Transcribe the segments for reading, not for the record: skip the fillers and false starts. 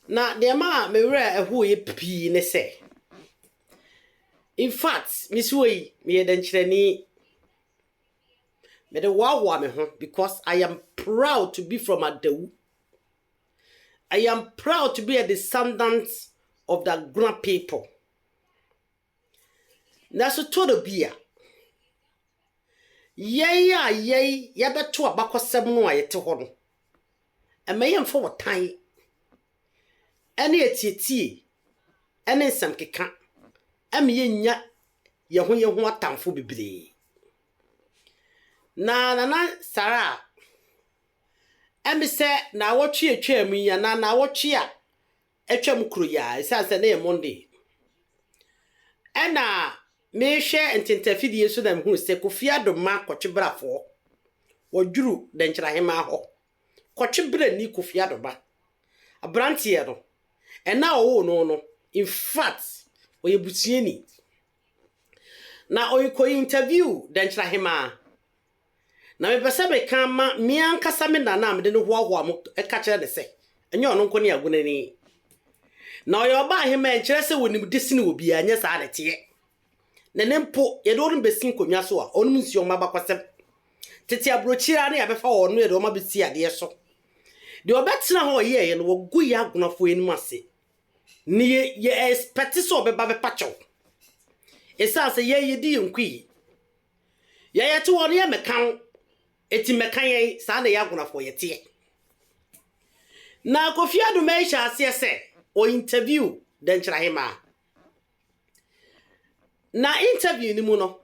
Na de ma me wura ehu ye pii ne se. In fact, Miss Way, me den chireni. Me de wawa me ho because I am proud to be from Adewu. I am proud to be a descendant of the Aguna people. Na so todo bia. Yey ya beto abakosem no ayete ho no. E me yem for wotan. Ene etietie. Ene nsam keka. Ame yenya ye ho atamfo bebre. Na Sarah. Eme se na wotwe atwam ya na wotwe a atwam kuro ya isanse na Monday. Ena me hwe ententafidie so na mhu se Kofi Adoma kwotwebrafo wodwuru denkyira hema ho kwotwebra ni Kofi Adoma abrantie no ena owo no in fact oyebusieni na oyiko interview denkyira hema na me pese be kan ma mi ankasa me na me de no hoahoa mo e ka kire de se enye ono nko ne agunani na oyoba hema enkyire se wonim desini obi anya sa de tie Nenempo ye do besin konwa so a onum nsuo ma bakwasem tete abrochira na ya befa onu ye do ma besi ade so de obetena ho ye no wogu ya agunafo enum ase ni ye expect so obeba be pacho esanse ye di nkui ye te won ye mekan eti mekan ye sa na ya agunafo ye te na Kofi Adoma isha ase se o interview denkyira hema na interview ni mu no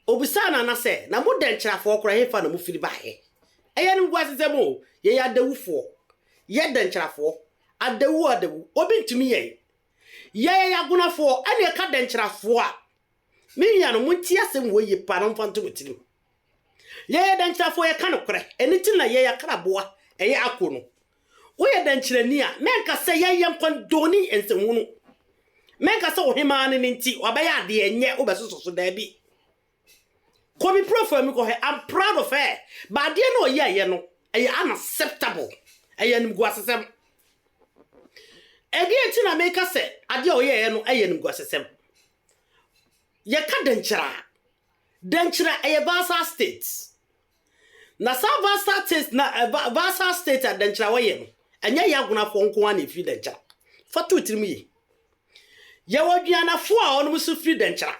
obisa na se na mo denkyirafo okora hefa na mo firi bae eye ni gwasesem o ye ya dawufo ye denkyirafo adawu obi ntumi ye ya gunafo ane ka denkyirafo a me nua no monti asem wo ye pa no mfanto wetirim ye denkyirafo ye ka no kore eni ti na ye ya kraboa eye akono wo ye denkyirani a menka se ye nkon doni ensehunu Menka so hima ni nti obaya de enye obesoso da bi. Kobi profile mi ko he I'm proud of her. But de no ye no eye unacceptable. Eye nim guasesem. Ege enti na meka se ade o ye no eye nim guasesem. Ye ka denkyira. Denkyira eye Vasa State. Na sa Vasa State na Vasa State a denkyira wo ye no. Enye ya gunafo nko an efi denkyira. Fatu tirimi ye. Yewo duanafo a onum so firi denkyira.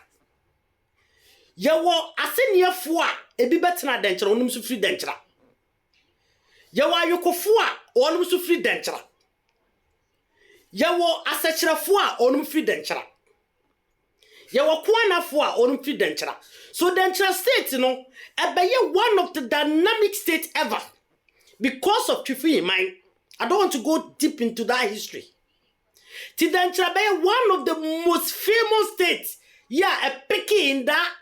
Yewo aseniefo a ebi betena denkyira onum so firi denkyira. Yewo ayokofo a onum so firi denkyira. Yewo asekyerefo a onum firi denkyira. Yewo kwanafo a onum firi denkyira. So denkyira state no ebeye one of the dynamic state ever because of Chifu Iman. I don't want to go deep into that history. Denkyira be one of the most famous states. Yeah, a picky in that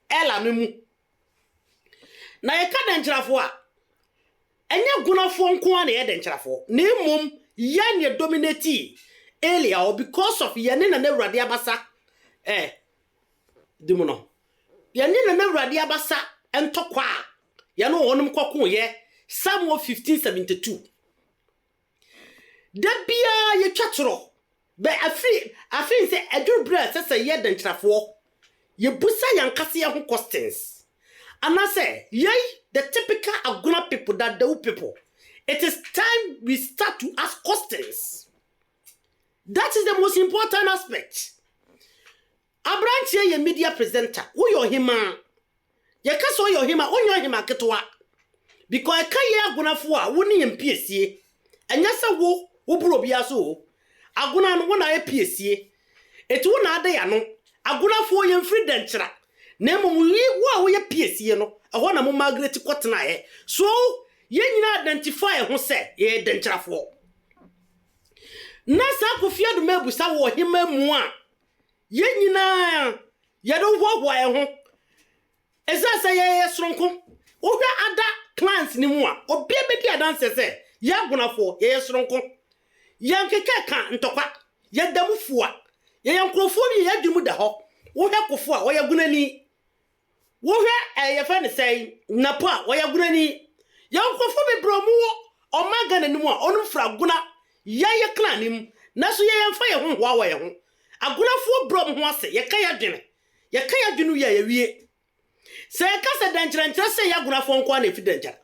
elamimu. Na ye ka denkyirafo a enye gunafo nko an ye denkyirafo. Na emom ye ne dominate area or because of ye ne na Awurade abasa dumuno. Ye ne na Awurade abasa entokwa a ye no wonum kwako ye Samuel 15:72. Dabia ye twatoro be afri se edurbre se ye denkyirafo ye busa yankase ye ho questions anase ye the typical Aguna people that the people it is time we start to ask questions. That is the most important aspect. Abranche ye media presenter wo yo hima ye kaso yo hima onyo hima ketwa because ka ye agunafo a wo ne ye mpiesie enya se wo bro bia so aguna no wona epiesie eti wona ade ya no agunafo ye mfiri denkyira na mum wo ye piesie no ehona mo Margaret Kotena ye so ye nyina identify ho se ye denkyirafo na sa Kofi Adoma ebusa wo hima mu a ye nyina ye do wo ye ho esa se ye soronko wo hwa ada clans ni mu a obi ebedi adanse se ye agunafo ye soronko yankeka ka ntokwa ye damufo a ye yankrofo bi ye dimu da ho wo hwe kofo a wo ye gunani wo hwe ye fa ne sei napo a wo ye gunani yankrofo bi bromu o magana nimu a onu fra guna ye klanim na so ye yemfa ye ho wa ye ho agulafo brom ho ase ye ka ya dwenu ye wie se ka se dankyerantire se ye agulafo nko na efidankyere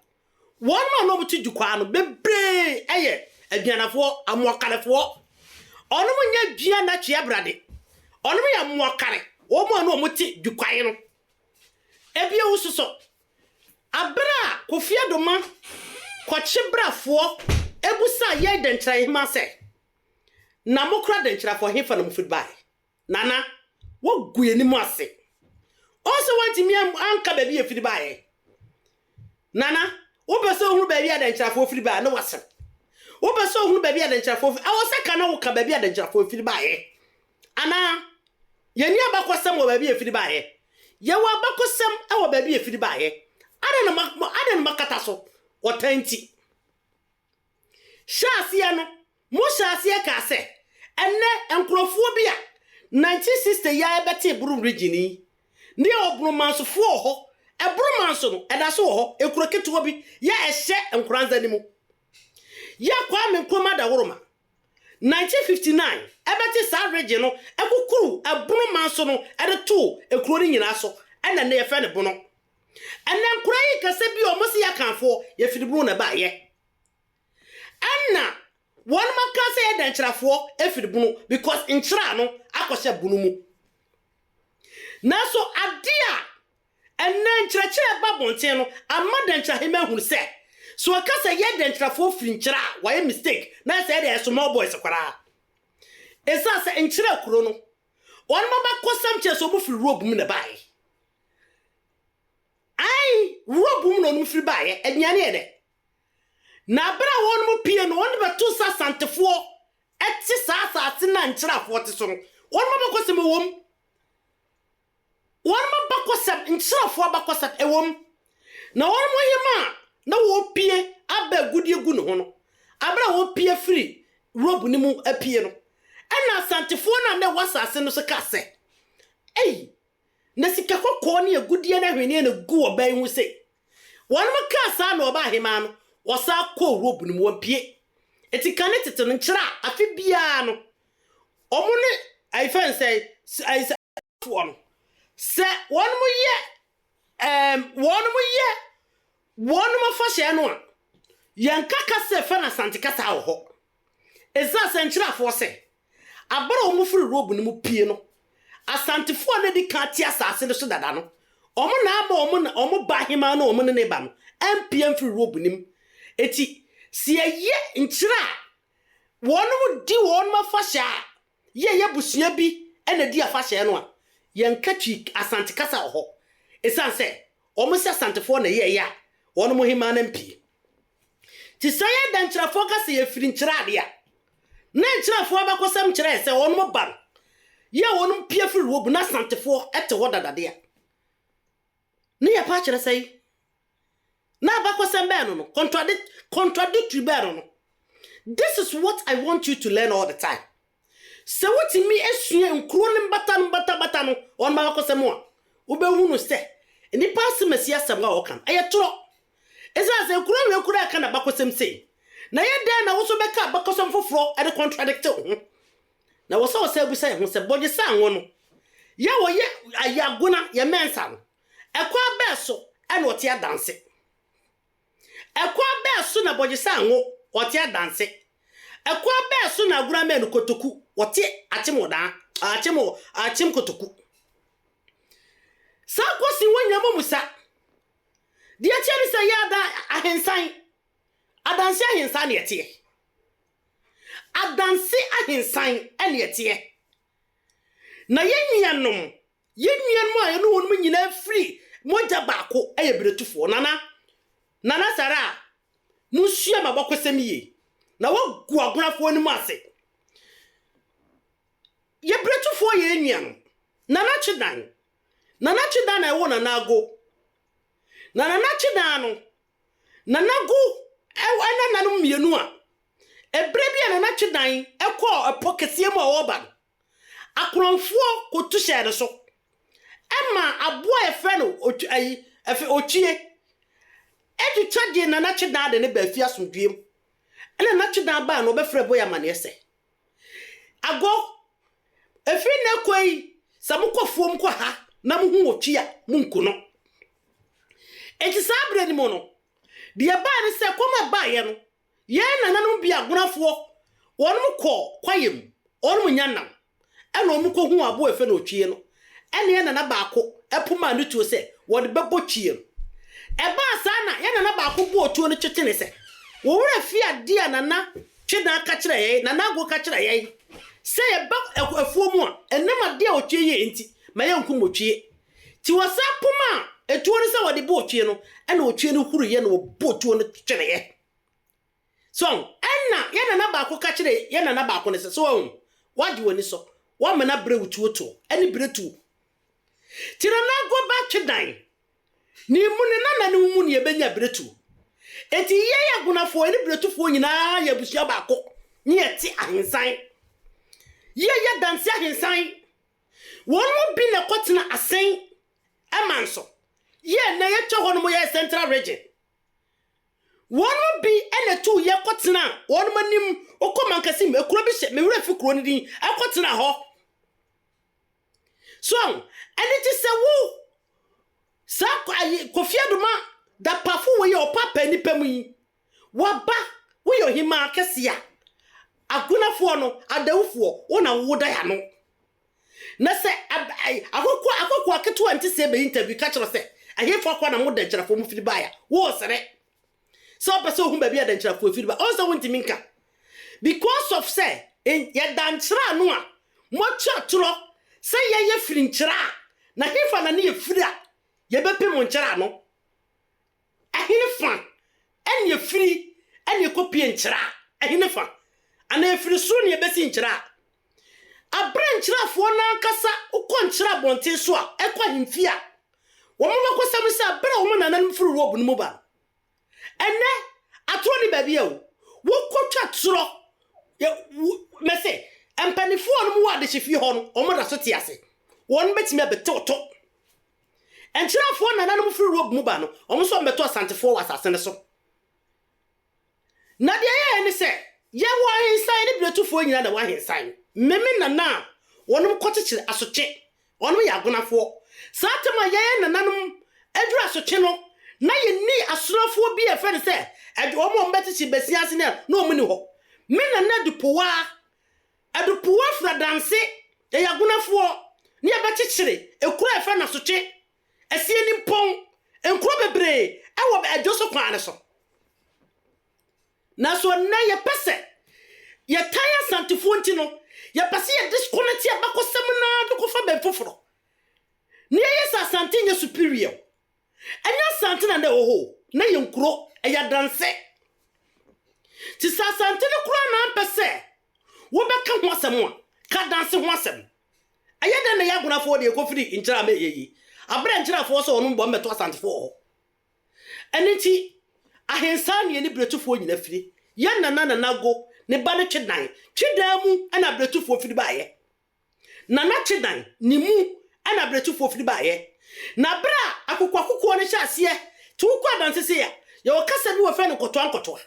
won ma no buti djukwa no bebre eye aduanafo amokalefo onu nya dua na twe brade onu ya moakare wo mo na omuti djukwan no ebie wususo abra kofia doma kwachibrafo ebusa ye dankyere hima se na mokra dankyere fo hefa na mufudbai nana wo guye ni mo ase also wanti mi anka ba bi efudbai nana wo be so hunu ba bi dankyere fo efudbai na wasem wo be so hunu ba bi dankyere fo awose kana wo ka ba bi dankyere fo efudbai ana yeni abakosem wo ba bi efudbai ye wo abakosem e wo ba bi efudbai ada na makata so wotanti Shasia no, mo shasia ka se. Enne enkrofo bia 1960 ya ebete buru regini. Ni obru manso fo ho, ebru manso no, eda so ho, ekuro ketuo bi, ya ehye enkranza ni mu. Ya kwa me nkoma da woroma. 1959, ebete sa regino, ekukuru ebru manso no, ede to ekuro ni nyina so, ena na ye fe ne bono. Enne nkura yi kase bi o mo se ya kanfo, ye fidibru na ba ye. Anna one man say dankyerafo efidibunu because inchira no akose bunu mu na so adea enne nkyerɛkyerɛ babonten no amma dankyerahema hunu se so akasa ye dankyerafo finchira why mistake na say dey small boys kwara esa se nkyerɛ kuro no one man bakosam che so bu fi robe mu na bae ai robe mu no fi bae anyane ede na bra won mu pie no won be to sa santefo eti sa asase na nkyerafo te so won ma bakosem wom won ma bakosem nkyerafo bakosem ewom na won mu hima na wo pie aba gudie gu no ho no abra wo pie free robe ni mu apie no ena santefo na na wasase no so ka se ei na sika kokko ne agudie na hwene na gu oban hu se won mu ka sa na oba hima no wasa ko robe ni mo pie eti kanetete no nkyira afi bia no omo ne I fan say one se one mo fa hye no a yankaka se fa na santikasa ho eza se nkyira afo se abara omo firi robe ni mo pie no asantifo na di ka ti asase no so dada no omo na aba omo ba hima no omo ne ba no empie firi robe ni eti siye nkyira wonu di wonu mafasha ye busua bi ena di afasha no a yankatwi asantikasa ho esan se omusa asantefo na ye ya wonu mo hima na mpi ti saye dankyirafo ka se ye firi nkyira de a na nkyirafo abakosam kyira se wonu mo ban ye wonu pie firi robu na asantefo ete ho dadade a ne ya pa kyira sai na bakosam be no contradictory be no. This is what I want you to learn all the time. So what me esue nkro ne mbata no on ma bakosam a ubehunu se ni pass mesia sam ga okan ayetro eza ze nkro we kura aka na bakosam sei na ye den na wo so beka bakosam foforo e de contradict ho na wo so se busa ho se boje sa anwo no ya wo ye ayagona ye mensa no ekwa be so e no tie danse ekwa be so na boje sa anwo otie danse ekwa be so na agura men kotoku otie achimoda achim kotoku sa kosi wonya momusa de acheri se ya da ahensan adanse ahensan ne etie adanse ahensan ene etie na yenyanom a yenu wonum nyina free moja baako ayebretufo nana sara musua mabakosem ye na wo gu agonafo ni mase ye bretufo ye nyan nana chidan na ewo na nago nana chidan no nanago ena nanum mienu a ebre bia nana chidan ekọ epokese mu oba akronfo kotu shede so ema aboa efe no efe ochie edu chaje nana chidan de ne ba fi asomdwem ena na tweda ba no be frɛ boy amane ese ago efi na koi samukofo mko ha na muhu otwia munkuno eti sabre ni mo no de ba ni se koma ba ye no ye nananom bi agonafo wonum kɔ kwayem wonum nyanam ena omko hu abo efe na otwie no ene ye nana baako epoma no tuo se wode bebo twie no eba sana ye nana baako bo otuo no twetene se wo wura fi ade anana tweda ka kire ye nana go ka kire ye se ye ba afuo mu a enam ade a otwie ye enti ma ye nkum otwie ti wasa poma etuo no se wode bo otwie no ena otwie no huru ye no bo otuo no twetene ye so ena ye nana baako ka kire ye nana baako ne se so wadi woni so wa mena bre wutuoto eni bretu tira na go back to dine ni mu ne na ne mu ne ebenya bretu eti ye ya gunafo eni bretufo nyina ya busia baako ni eti ahensan ye danse ahensan wonu bi na kotena asen amanso ye na ye twa hono mo ye central region wonu bi ene tu ye kotena wonu manim okomankasi me kuro bi hye me wura fi kuro ni din akotena ho so ene ti se wo sa kofia duma da pafu we your papa ni pamu waba we your hima kesia agunafo no adawufo wona woda ya no na se akoko aketo anti se be interview ka kiro se ahefo akwa na moda nkyerafo mu fili baya wo sere so pese ohun ba bia da nkyerafo fili ba also want minka because of say ya dankyera no a mo twatro se ye firi nkyera na hefa na ne ye firi a ye bepem nkyera no ahine fa ene firi ene kopie nkyera ahine fa ana firi so ne besi nkyera abra nkyerafo na kasa ukọ nkyera bonte so a ekwa himfia wo mo makosam se abra wo nanan firi robu no ba ene atro ni ba bia wo kotwa tro mese empanifo no mo wade hyefi ho no o mo da so te ase won betimi abetoto enkyerafo nanan firi robu no ba no o mo so mbeto asantefo wasase ne so na de ye ni se ye wo ahensan ni bretufo nyina na wo ahensan meme nana wonum kotekire asoche wonum ya agonafo satema ye nananum adura asoche no na ye ni asorafo bi efe ne se omo mbetichi besiase ne na omuni ho me nana adupuwa fra danse ye agonafo ne ye betikire ekura efe na asoche esie ni mpon enkuro bebre ewo ajoso kwan ne so na so na ye pese ye taya santifo nti no ye pese ye disconnect ye bakosem na dokofa ben foforo ne ye sa santi nye superior enya santi na na oho na ye nkuro eya danse ti sa santi ne kuro na pese wo beka ho asem a ka danse ho asem aya da na ya gunafo de ekofiri nkyira ma yeyi abra nkyira fo so onu mbo meto santifo eniti ahensan ye ni bretufo nyina firi ye nana go ne ba ne twedan mu ana bretufo firi baaye nana twedan ni mu ana bretufo firi baaye na bra akokwa ne hyase ti wo kwa danse se ya ye wo kasa bi wo fe ne kotoa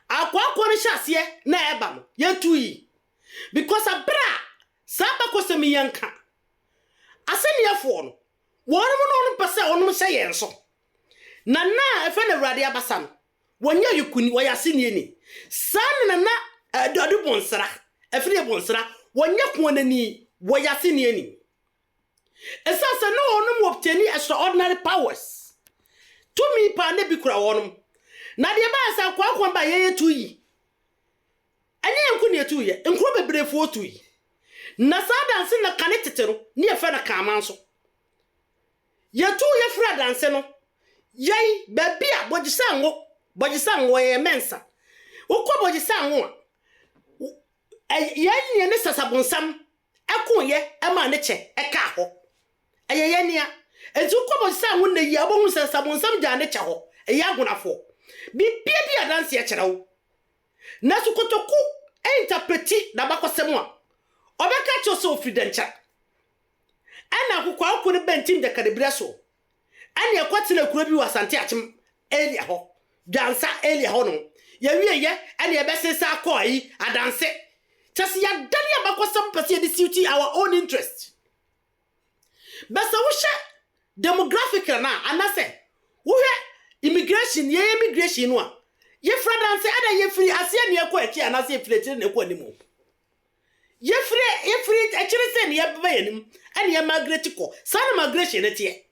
akwa ne hyase na eba no ye tuyi because abra saba kosemi yanka aseniafo no wonu pese onu hye ye nso nana efe na wrade abasa no wonya yukuni woyase nie ni san nana adu bonsra efiri bonsra wonya kuonani woyase nie ni esasa no onu obteni extraordinary powers to me pa ne bi kura wonum na de ba sa kwa ba ye tuyi anye nkuni etuyi nkuro bebrefo otuyi na sa danse na kane tetero ne efe na kamanso ye tu ye fra danse no yai babia bojisango ye mensa ukọ bojisango ye ne sasabonsam ekonye ema ne che eka ho ye nia enti ukọ bojisango ne yi abohu sasabonsam ja ne che ho ye agonafo bibia bia danse ye kyerɛwo na sukotoku interpreti na bakosem a obeka chose ofidencha ana akukwa akune bentim de kadebra so ani ekotena kuro bi wasante achim area ho dansa area ho no ya wie ye ene ye besesa akoi adanse just ya dani abakọ some person dey suit our own interest besa wo hye demographic na anase wo hye immigration no a ye fradanse ada ye free ase ne ekọ eki anase ye free tire ne ekọ animu ye free ekire se ne ye beba yanim ene ye migrate ko sana migration ne tie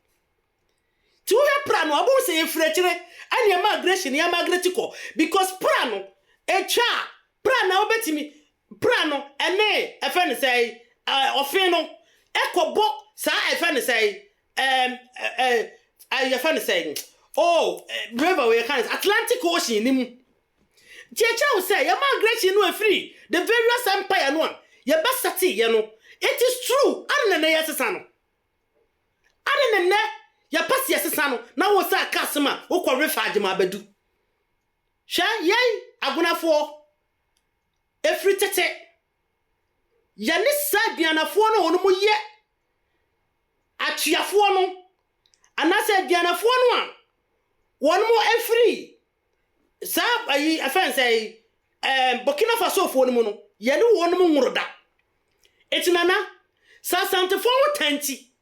ti wo hye pra no abo se ye free ekire ene ye migration ye migrate ko because pra no etwa pra na obetimi pra no ene efe ne say ofin no ekobo sa efe ne say I find saying, oh, river we can Atlantic Ocean. Checha will say, your migration no free. The various empire no one. Your best city, you know. It is true. I don't know yes sano. I don't know your pass yes sano. Now was a customer who can refer my bedu. Sha yay, aguna for a free tete. Yanis said biana for no mo ye. Atia for no. And I said, Diana Fuanwa, one more free. Sir, I fancy say, Burkina Faso for the mono, Yadu one more da. It's nana, Sa Santa forward 20.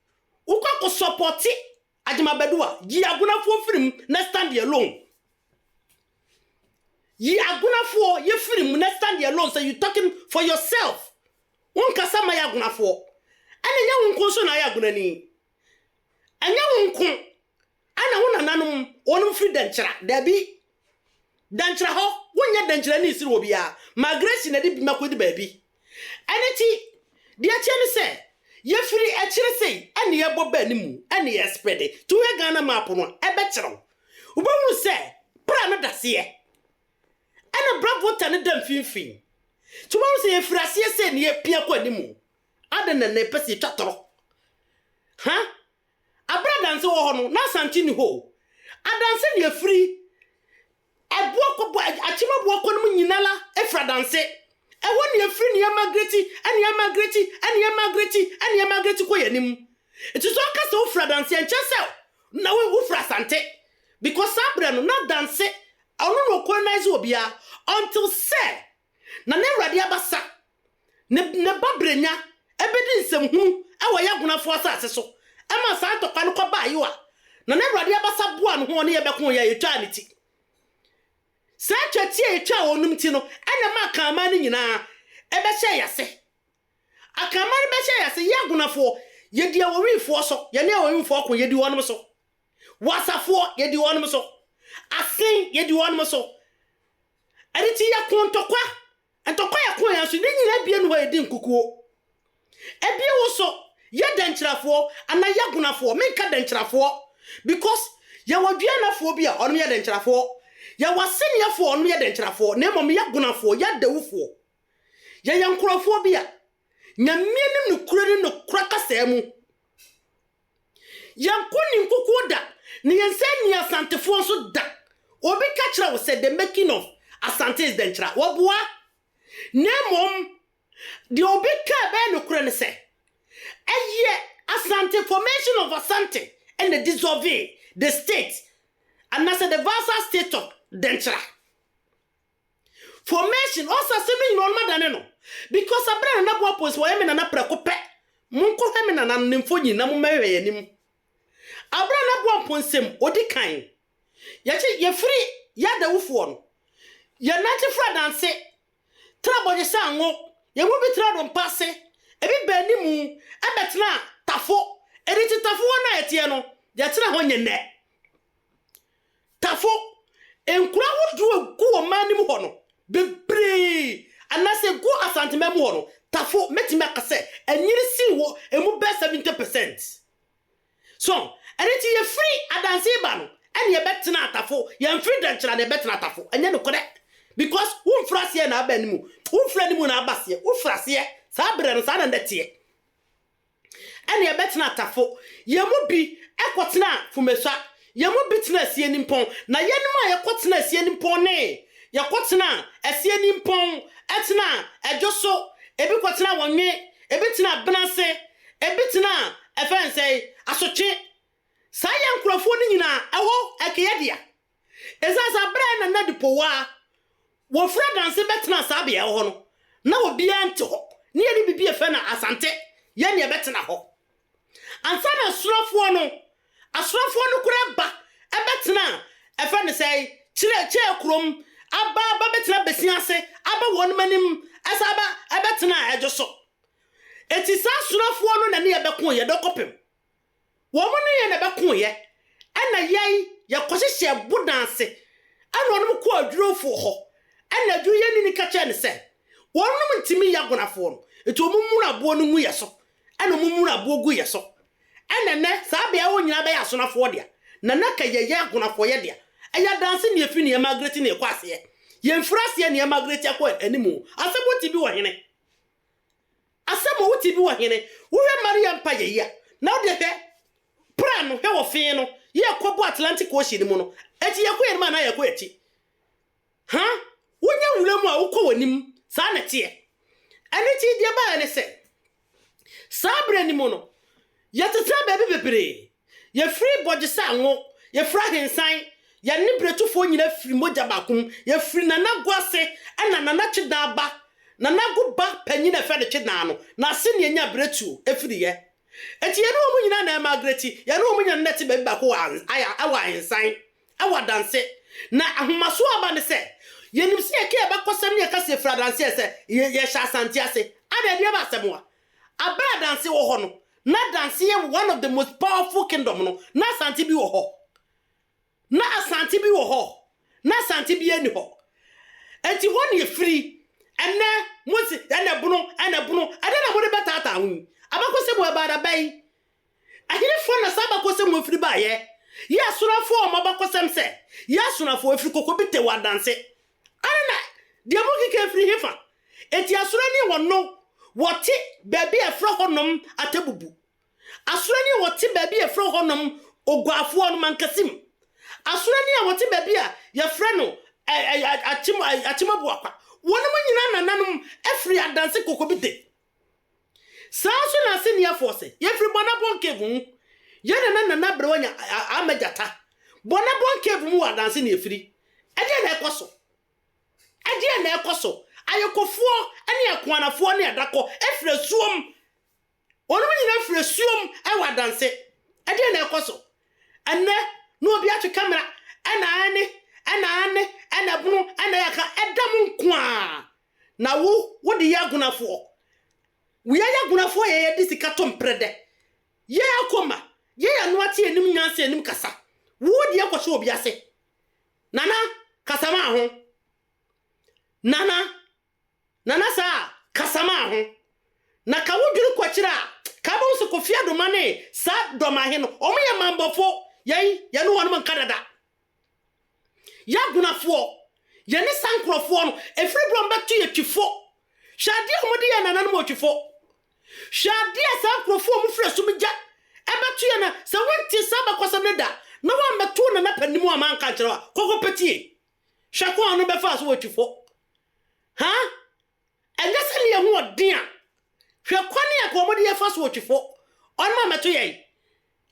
Uka support it, Ajima Bedua, ye are gonna for film, next stand alone. Ye are gonna for your film, next stand alone, so you talking for yourself. One Kasama Yaguna for, and a young conson I aguna ni. Anya wonko ana wona nanom wonum free denchra dabi denchra ho wonya denchra ni sire obia migration na di bi makodi baabi eneti de ache ni se ye free akire sei ene ye boba animu ene ye spread to we Ghana map no ebe kire ubonu se pra no dase ye ene bravo tane dam finfin to ubonu se ye free ase se ne ye pia kwa animu ade na ne pese twatoro ha abradanse wo ho no na santi ni ho adanse ne free ebo ko achima bo ko no nyinala efradanse ewo ne free ne migrate ko yanim it is all case of fradanse en chese na we frasante because abra no na danse ono no colonize obia until say na ne rade abasa ne babrenya ebedi nsem hu ewo yagunafo asase so Emma Santo Kanuka Bayua. No never the Abasa Buan who near Bakuya eternity. Such a tea chow numtino, and a maka money in a Ebesha say. I can marry Besha say Yaguna for ye dear we for so, ye never for ye do one so. What's a for ye do one so? I think ye do one so. And it's ya quantokwa and Tokoya Koya, so didn't be anywhere didn't cuckoo. Ebia also. Ye denchra for and na yaguna for make ka denchra for because ye waduana for bia onu ye denchra for ye wasenia for onu ye denchra for na mom yaguna for ye dawu for ye yankro for bia nyamienim no kurani no krakasa mu yankoni nkuku da ne yensani asantefo so da obi ka kira wo said the making of asante is denchra wo boa na mom the obi ka be no kurani say Asante formation of Asante and the dissolving the state and as the Vasa state of Denchra formation also seeming normal than no because a brand na purpose for him na prekope munko him na nimfonyi na mumewe yanim abra na purpose odi kan ye free ya da wufo no ye nati fra dance trabo je sanwo ye wo bi trado mpase ebi bani mu abetna tafo editi tafo na etie no de tena ho nyene tafo enkura wodu gu o mani mu ho no bebre anase gu asante mem ho no tafo metima kase enyiri si wo emu be 70% so editi ye free adanse ba no ene ye betena tafo ye free denchra de betena tafo enye no correct because wo mfrase na aba nimu wo mfra nimu na abase wo frase sabre no sa na ndete ene ye betena tafo ye mu bi ekotena fumesa ye mu bitena asie nimpon na ye nima ye kotena asie nimpon ne ye kotena asie nimpon etena ejoso ebi kotena wonwe ebi tena benase ebi tena efense asoche saya nkrofo ni nyina ewo ekeye dia ezasa bre na nadipo wa wo fra danse betena sabe ye ho no na obi ante ho ne ye ni bibi efe na asante ye ne betena ho ansa na asrafo no kura ba ebetena efe ne sei chire krom aba betena besiase aba won manim asaba ebetena ejoso eti sa asrafo no na ne ye bekon ye dokopem wo mo ne ye na bekon ye ana yai ya kwahye budanse ana onum ko adwurofo ho ana du ye ni kache ne se wonum ntimi ya gonafo no eti omumura abo no mu ye so ana omumura abo gu ye so ana ne sa bia wo nyina be ya sonafo dia na naka ye ya gonafo ye dia aya danse ne efi ne Margaret ne kwase ye mfrase ne Margaret akwa animu asebo tibi wo hene asemo wo tibi wo hene wo hwe Maria mpa ye ya na wo de he pra no he wo fe no ye kwabo Atlantic Ocean mu no eti ye kwe ma na ye kwe eti ha wonya wura mu a wokọ wanim sa na tie ene ti dia ba ne se sabre ni mu no ye tete ba bebere ye free bodgesa anwo ye fra hensan ye ne bretufo nyina free moja bakum ye free na nagwase ena na chida ba na nagu ba panyina fe de chida no na se ne nya bretu efiri ye eti ye no mu nyina na Margaret ye no mu nyina neti ba bako aya awa hensan awa danse na ahomaso aba ne se yenim se ke ba kosam ne ka se fra danse se ye sha asante ase ada dia ba semwa abra danse wo ho no na danse ye one of the most powerful kingdom no na asante bi wo ho na asante bi wo ho na asante bi ani ho enti ho ne free ene musi ene bunu ada na mo de betata hu abakose bo ba da bai ahire fo na saba kose mo free ba ye ya sunafo o mabakosem se ya sunafo afiri kokobite wa danse ana dia mo kike free hefa eti asura ni wono wote baby efro honom atabubu asura ni wote baby efro honom ogwafo on mankasim asura ni wote baby a ya frɛ no atimabu akwa wonom nyina nananum afiri adanse kokobite sanso na se ni afose ye free bona bonkevu yana na bre wanya amajata bona bonkevu mu adanse na efiri ade na ekoso ayekofuo ene akwanafo ne adako efre suom onu nyina efre suom e wadanse ade na ekoso enne no obi atwe camera ana bunu ana yaka edam nkwa na wo de yagunafo wo yagunafo ye disika tomprede ye akoma ye ya no ate enim nyanse enim kasa wo de yakoso obi ase nana kasama ho nana sa kasama ho na ka wodwuru kwachira ka ba so kofia do mane sa do ma he no omoye mambofo ye no wono man kadada yagunafo ye ne sankrofo no efri bromba tu ye twifo shade omode ye nana no mo twifo shade sankrofo mu frɛ so mja ebetu ye na sa wonti saba kwasam ne da na wa metu na panimu amanka kire wa kokopetie hwako anu be fa so wotwifo ha engase ne hu odin a hwekwane akomode ye fa so wotwifo on ma metu ye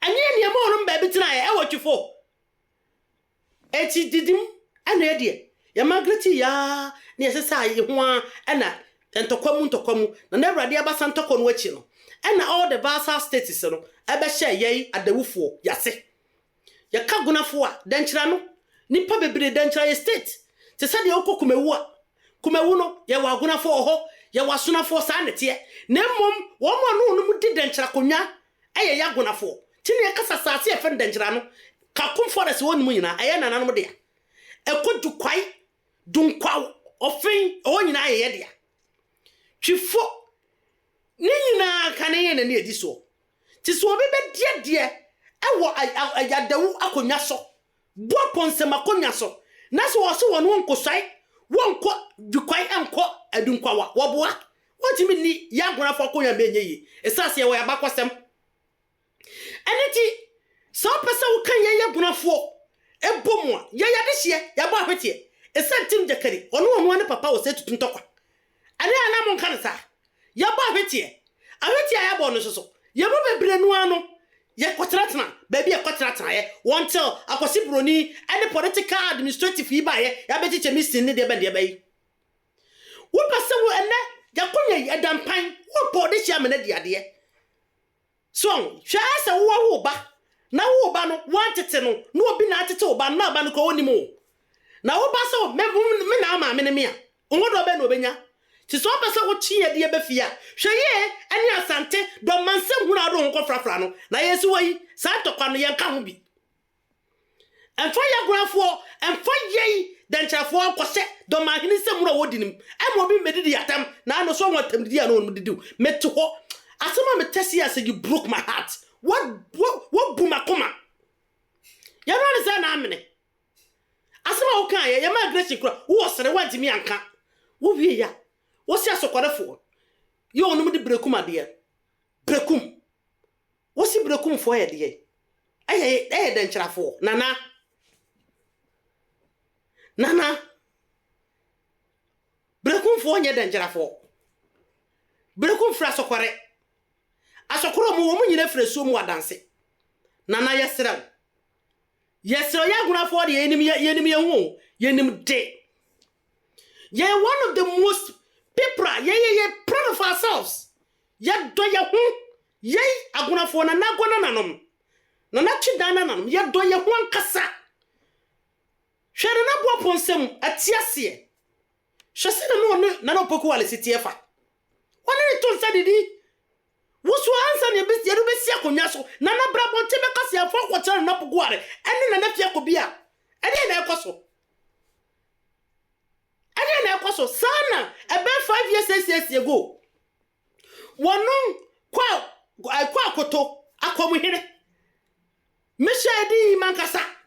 anye ne mo no ba bi tena ye e wotwifo eti didim ana edie ya Margaret ya ne yesesa ye ho a na ntokwamu na Awurade abasa ntokwa no achi no na all the Basa states no ebe hye ye adawufo yase ya kagunafo a dankyira no nipa bebre dankyira ye state te se de okokumewu a kumewu no ye wagunafo ho ye wasonafo sa nete na mmom wo mo no mu di dankyira konwa eye yagunafo tini ye kasa sase ye fe dankyira no kakum forest won mu nyina eye nananom de ekodu kwai dunkwa ofin o nyina ye de twifo ni nyina kaneye na ne edi so ti so obi be de ewo ayadawu akonwa so bo ponsem akonwa so na so wo so won nkosai wonko dukwai enko adunkwa wa woboa wotimi ni yagunafo akonwa benye yi esase wo yabakosem eneti so pesa wo kan ye yagunafo ebomu a ye yade hye yabo ahwetie esantim jakari ono ne papa wo se tutuntokwa ane anam nkan sa yabo ahwetie ayabo no so yabo bebre nu ano ye kwatratna baby ye kwatratna ye until akosi broni any political administrative yi ba ye ya bechiche mission ne de be wo pese wo ene yakonya edampan wo body chia me na diade so hwa ase wo ba na wo ba no wantete no na obi na atete wo ba na ba no ko onimo na wo ba so me na ama me ne me a onwodo be na obenya ti so pese wo chi ye de be fia hwe ye ani asante do mansem hu na do nko frafra no na yesu wayi sa tokwa no ye nka ho bi enfo ye grafo enfo ye danchafo akwose do ma hini sem na wodi nim e mo bi medidi yatam na no so watam didi na no didi metu ho asema metesi as you broke my heart what bumakoma ya no say na amene asema wo kan ye ma aggression kura wo sere wanti mi anka wo wie ya wo si asokorefo ye onum di brekum ade brekum wo si brekum fo ye de eh danchafo nana brekum fo nye dangerafo brekum fra sokore asokoro mu wo mu nyina fra so mu adanse nana yesra ya gunafo de yenim yehu yenim de ye one of the most people ye proud of ourselves ye do ye hu ye agunafo na nagona nanom na chidana nanom ye do ye hu ankasa hwere na bo ponsem atiase hwese na no poku wale sitiefa woni ni to nsa didi woso ansa ne besi edu besi akonya so na brabo ntebe kase afo kwotare na poku wale ene na fia ko bia ene na ekoso sana ebe 5 years ago wono kwa akoto akomuhire meshadi mankasa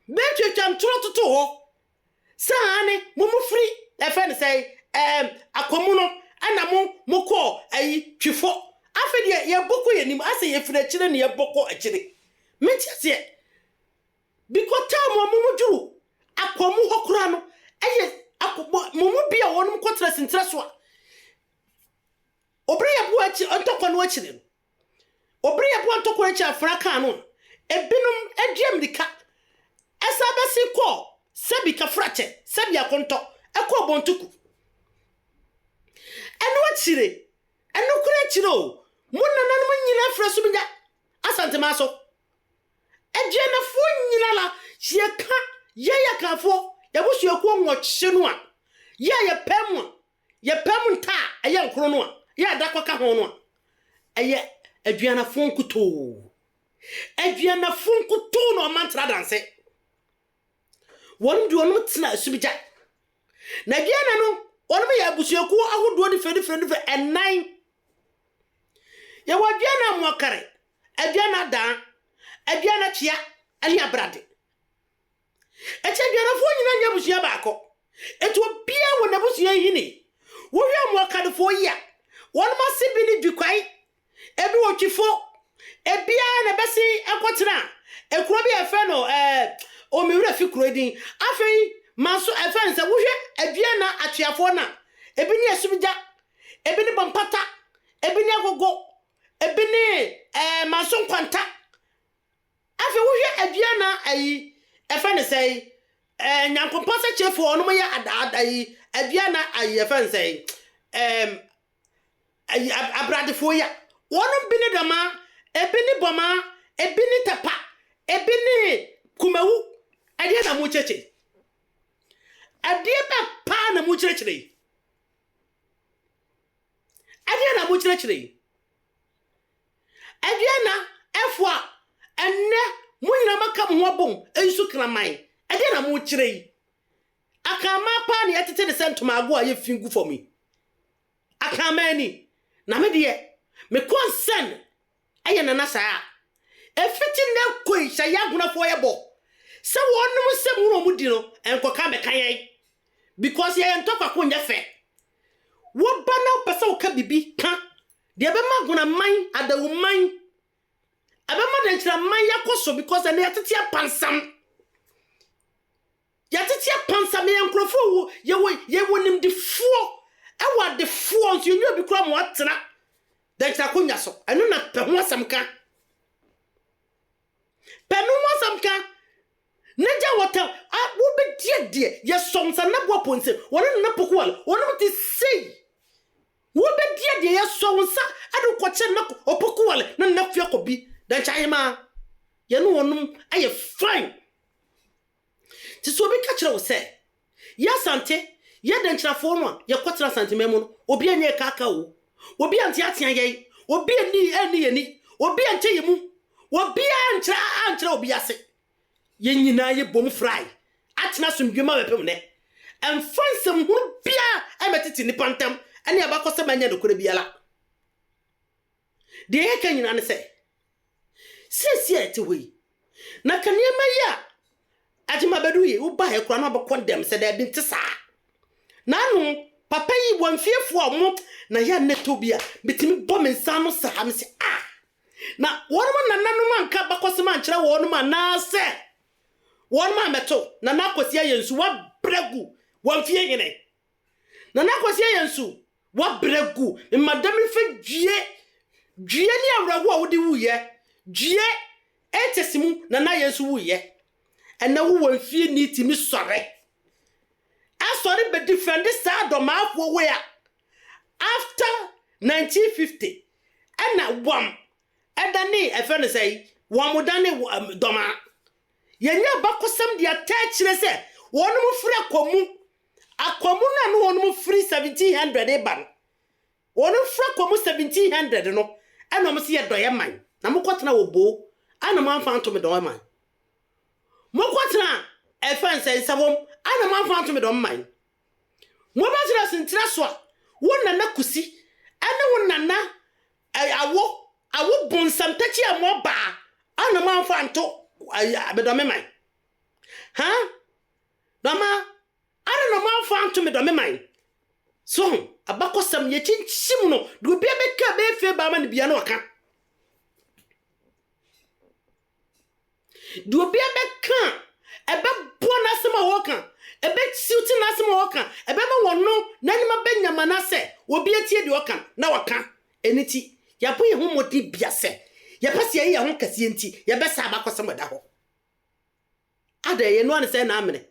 betwetwam trototo ho saane momufri efen say akomuno ana mo ko ayi twifo afede ye boko yenim ase ye fira kire ne ye boko akire metiase because time momujuru akomu hokura no eye momu bia wonum kotra sintra so a obre ye bo achi ontokwa no akire no obre ye bo ontokwa achi afra kan no ebinum aduamdika esa besi ko sebi ka frache sebi akonto eko bontuku eno achire eno kure achire o munana no nyina fra so binya asante maso edie na fo nyina la ye ka ye ka fo ye busu eko nwoche no a ye pem nta eye nkro no a ye adakwa ka ho no a eye aduana fo nkuto no mantra danse won du onu tena subija na biana no won me ya busuaku ahodo di fedi enan ya wabiana mwakare abiana dan abiana chia ali abrade eche biana fo nyina nya busua baako eto bia won na busua hini wo hwe mwakare fo ya won ma sibi ni dukwai ebi wo twifo ebia na besi ekotena ekuro bi efe no o mi wura fi krodin afei manso efen se wo hwe adua na atuafo na ebi ni esubija ebi ni bompata ebi ni agogo ebi ni manso nkwanta afei wo hwe adua na ayi efen se nyankompose chefo ono ya ayi adua na ayi efen se ayi abradefo ya wono bi ni dama ebi ni boma ebi ni tapa ebi ni kumawu ade na mu cheche ade ba pa na mu cheche ade na mu cheche ade na efwa enne mu nyina maka mu hobon ensu kraman ade na mu cheche akama pa na yetete de sentoma ago aye fingu for me akama ni na me de me concern aye na na saa efiti na koi sha ya guna fo yebo se wonum se mu no mu di no enkoka me kan yai because ye ntokwa ko nya fe wo ba na pese wo ka bibi ka de be ma guna man adawu man abema de nchira man yakoso because na yatete pansam enkrofo wo ye wonim de fuo e wa de fuo so nyu bi kura mo atena de nchira ko nya so eno na pe ho asam ka penu wasamka neja wota wo be die ye somsa na bo ponse wona na pokwal wona ti se wonsa adu ko che na opoku wale na nafia ko bi dan chayema ye no wonum aye fine ti so bi ka kire wo se ya sante ya dan chirafo no ye kwatra sante memu no obi anye kaka wo obi ante atia ye obi ani ye obi ante yemu obi antra obi ase ye nyina ye bom fry atena somdwema bepem ne emfansem hu bia emetiti ni pantam ani abakose manya de kore biala de ye kan nyina ne se sesi ati hui na kanema ya ajima bedu ye wo ba he kura na abakondem se da bi ntisa na no papa yi wonfiefo omo na ya neto bia bitimi bom nsa no sa am se na wonmo nananom anka bakose man kire wonmo na se wonmo meto na nakosia yensu wa bregu wonfie nyene na nakosia yensu wa bregu madam fe dwie ni awrago a wodi wuye dwie etesimu na yensu wuye ena wo wonfie ni timi sore asore be defend sa do maafo we a after 1950 ena wam edani efene say wamudane doma yenya bakosam dia tachire se wonum frɛ akomu na no wonum free 1700 e ban wonum frɛ akomu 1700 no ɛna mo se ye doye man na mokotena obo ana mo amfa nto me doye man mokotena efan say sabom ana mo amfa nto me doye man mo ba tira sintira so a wonna na kusi ana wonna na awo bonsam tachi amo ba ana mo amfa nto abedome man ha dama ara no man fa anto me do me man so abakosam ye chinchim no do bia beka be fe ba ma ne bia no aka do bia beka ebe bona sema woka ebe siuti na sema woka ebe ma wono na ni ma benyama na se obi atie de woka na waka eniti ya bo ye ho modi bia se ye pese ye ho kase enti ye be sa abakosam da ho ada ye no an se na amene